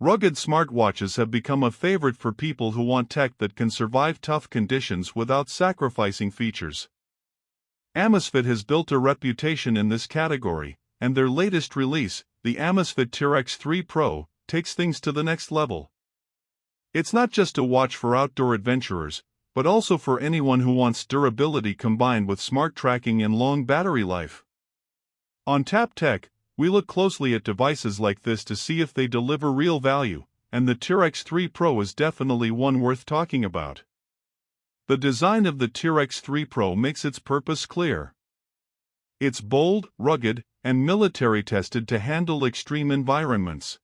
Rugged smartwatches have become a favorite for people who want tech that can survive tough conditions without sacrificing features. Amazfit has built a reputation in this category, and their latest release, the Amazfit T-Rex 3 Pro, takes things to the next level. It's not just a watch for outdoor adventurers, but also for anyone who wants durability combined with smart tracking and long battery life. On Tap Tech, we look closely at devices like this to see if they deliver real value, and the T-Rex 3 Pro is definitely one worth talking about. The design of the T-Rex 3 Pro makes its purpose clear. It's bold, rugged, and military-tested to handle extreme environments.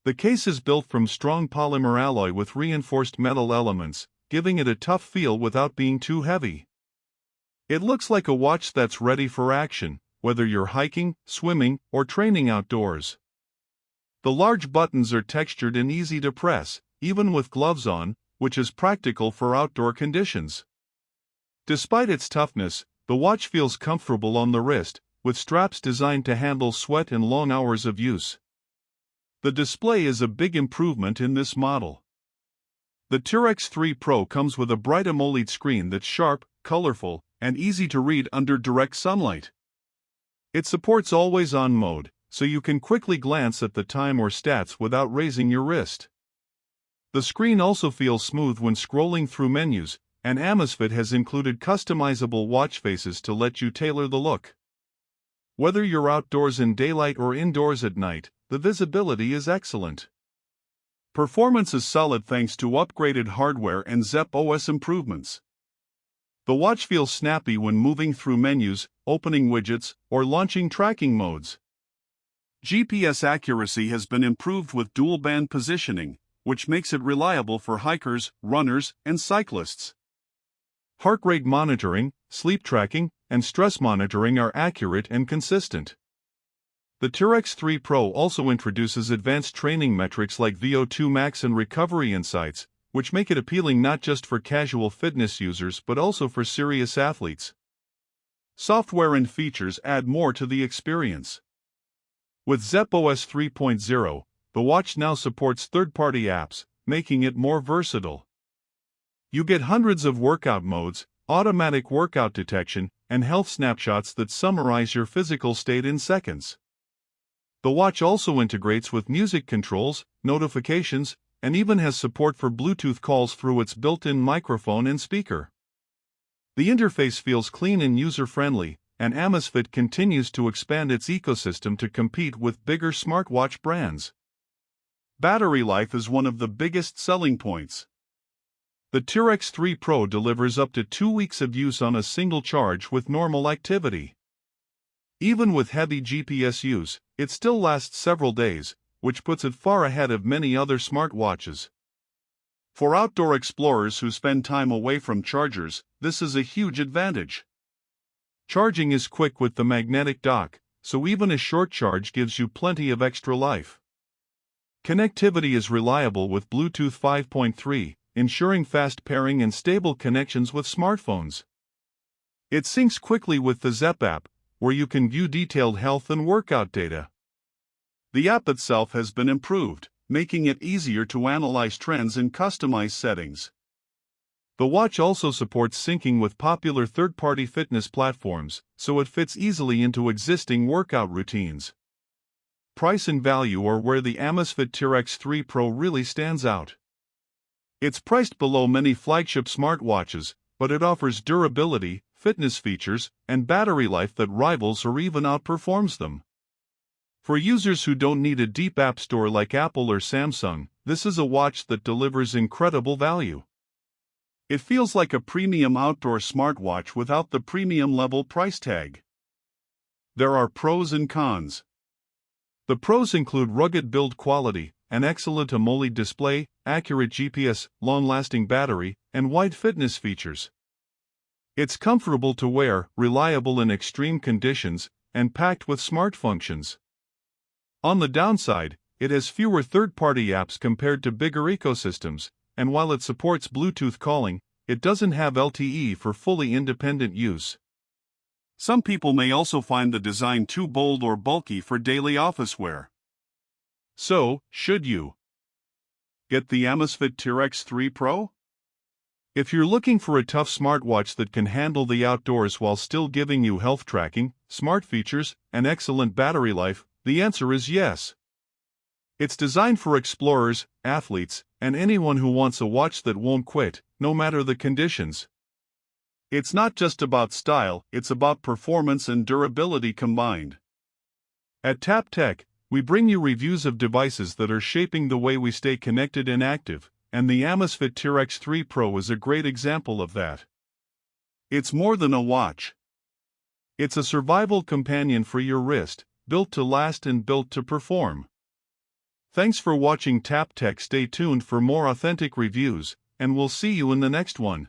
The case is built from strong polymer alloy with reinforced metal elements, giving it a tough feel without being too heavy. It looks like a watch that's ready for action, whether you're hiking, swimming, or training outdoors. The large buttons are textured and easy to press, even with gloves on, which is practical for outdoor conditions. Despite its toughness, the watch feels comfortable on the wrist, with straps designed to handle sweat and long hours of use. The display is a big improvement in this model. The T-Rex 3 Pro comes with a bright AMOLED screen that's sharp, colorful, and easy to read under direct sunlight. It supports always-on mode, so you can quickly glance at the time or stats without raising your wrist. The screen also feels smooth when scrolling through menus, and Amazfit has included customizable watch faces to let you tailor the look. Whether you're outdoors in daylight or indoors at night, the visibility is excellent. Performance is solid thanks to upgraded hardware and Zepp OS improvements. The watch feels snappy when moving through menus, opening widgets, or launching tracking modes. GPS accuracy has been improved with dual-band positioning, which makes it reliable for hikers, runners, and cyclists. Heart rate monitoring, sleep tracking, and stress monitoring are accurate and consistent. The T-Rex 3 Pro also introduces advanced training metrics like VO2 max and recovery insights, which make it appealing not just for casual fitness users but also for serious athletes. Software and features add more to the experience. With Zepp OS 3.0, the watch now supports third-party apps, making it more versatile. You get hundreds of workout modes, automatic workout detection, and health snapshots that summarize your physical state in seconds. The watch also integrates with music controls, notifications, and even has support for Bluetooth calls through its built-in microphone and speaker. The interface feels clean and user-friendly, and Amazfit continues to expand its ecosystem to compete with bigger smartwatch brands. Battery life is one of the biggest selling points. The T-Rex 3 Pro delivers up to 2 weeks of use on a single charge with normal activity. Even with heavy GPS use, it still lasts several days, which puts it far ahead of many other smartwatches. For outdoor explorers who spend time away from chargers, this is a huge advantage. Charging is quick with the magnetic dock, so even a short charge gives you plenty of extra life. Connectivity is reliable with Bluetooth 5.3, ensuring fast pairing and stable connections with smartphones. It syncs quickly with the Zepp app, where you can view detailed health and workout data. The app itself has been improved, making it easier to analyze trends and customize settings. The watch also supports syncing with popular third-party fitness platforms, so it fits easily into existing workout routines. Price and value are where the Amazfit T-Rex 3 Pro really stands out. It's priced below many flagship smartwatches, but it offers durability, fitness features, and battery life that rivals or even outperforms them. For users who don't need a deep app store like Apple or Samsung, this is a watch that delivers incredible value. It feels like a premium outdoor smartwatch without the premium-level price tag. There are pros and cons. The pros include rugged build quality, an excellent AMOLED display, accurate GPS, long-lasting battery, and wide fitness features. It's comfortable to wear, reliable in extreme conditions, and packed with smart functions. On the downside, it has fewer third-party apps compared to bigger ecosystems, and while it supports Bluetooth calling, it doesn't have LTE for fully independent use. Some people may also find the design too bold or bulky for daily office wear. So, should you get the Amazfit T-Rex 3 Pro? If you're looking for a tough smartwatch that can handle the outdoors while still giving you health tracking, smart features, and excellent battery life, the answer is yes. It's designed for explorers, athletes, and anyone who wants a watch that won't quit, no matter the conditions. It's not just about style, it's about performance and durability combined. At Tap Tech, we bring you reviews of devices that are shaping the way we stay connected and active, and the Amazfit T-Rex 3 Pro is a great example of that. It's more than a watch. It's a survival companion for your wrist, built to last and built to perform. Thanks for watching Tap Tech. Stay tuned for more authentic reviews, and we'll see you in the next one.